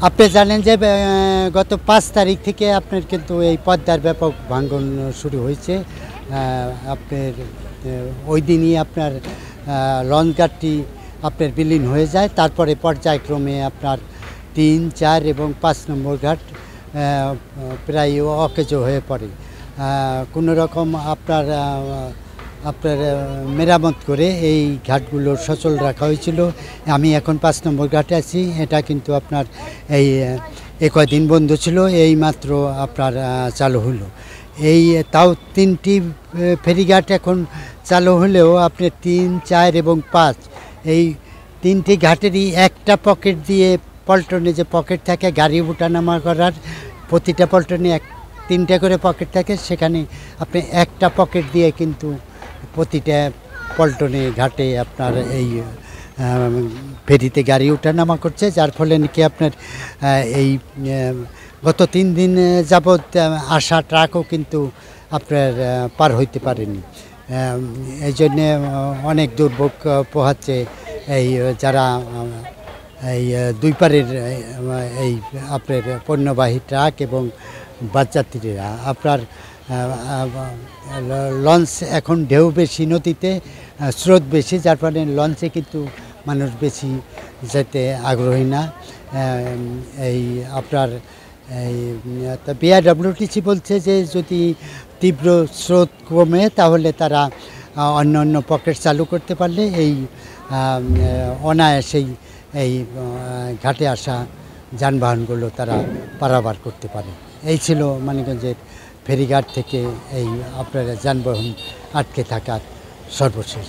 আপনি জানেন যে গত ৫ তারিখ থেকে আপনার কিন্তু এই পদ্মার ব্যাপক ভাঙন শুরু হয়েছে। আপনার ওই দিনই আপনার লঞ্চঘাটটি আপনার বিলীন হয়ে যায়। তারপরে পর্যায়ক্রমে আপনার ৩, ৪ এবং ৫ নম্বর ঘাট প্রায় অকেজো হয়ে পড়ে। কোনো রকম আপনার মেরামত করে এই ঘাটগুলো সচল রাখা হয়েছিল। আমি এখন ৫ নম্বর ঘাটে আছি। এটা কিন্তু আপনার এই কয়দিন বন্ধ ছিল, এই মাত্র আপনার চালু হলো। এই তাও ৩টি ফেরিঘাট এখন চালু হলেও আপনি ৩, ৪ এবং ৫ এই ৩টি ঘাটেরই একটা পকেট দিয়ে পল্টনে যে পকেট থাকে গাড়ি ওঠানামা করার, প্রতিটা পল্টনে ৩টে করে পকেট থাকে, সেখানে আপনি একটা পকেট দিয়ে কিন্তু প্রতিটা পল্টনে ঘাটে আপনার এই ফেরিতে গাড়ি ওঠানামা করছে, যার ফলে নাকি আপনার এই গত ৩ দিন যাবৎ আসা ট্রাকও কিন্তু আপনার পার হইতে পারেনি। এই জন্যে অনেক দুর্ভোগ পোহাচ্ছে এই যারা এই দুই পারের এই আপনার পণ্যবাহী ট্রাক এবং বাসযাত্রীরা। আপনার লঞ্চ এখন ঢেউ বেশি, নদীতে স্রোত বেশি, যার ফলে লঞ্চে কিন্তু মানুষ বেশি যেতে আগ্রহী না। এই আপনার এই বিআরডব্লিউটিসি বলছে যে যদি তীব্র স্রোত কমে তাহলে তারা অন্য অন্য পকেট চালু করতে পারলে এই অনায়াসেই এই ঘাটে আসা যানবাহনগুলো তারা পারাবার করতে পারে। এই ছিল মানিকগঞ্জের ফেরিঘাট থেকে এই আপনার যানবাহন আটকে থাকার সর্বশেষ।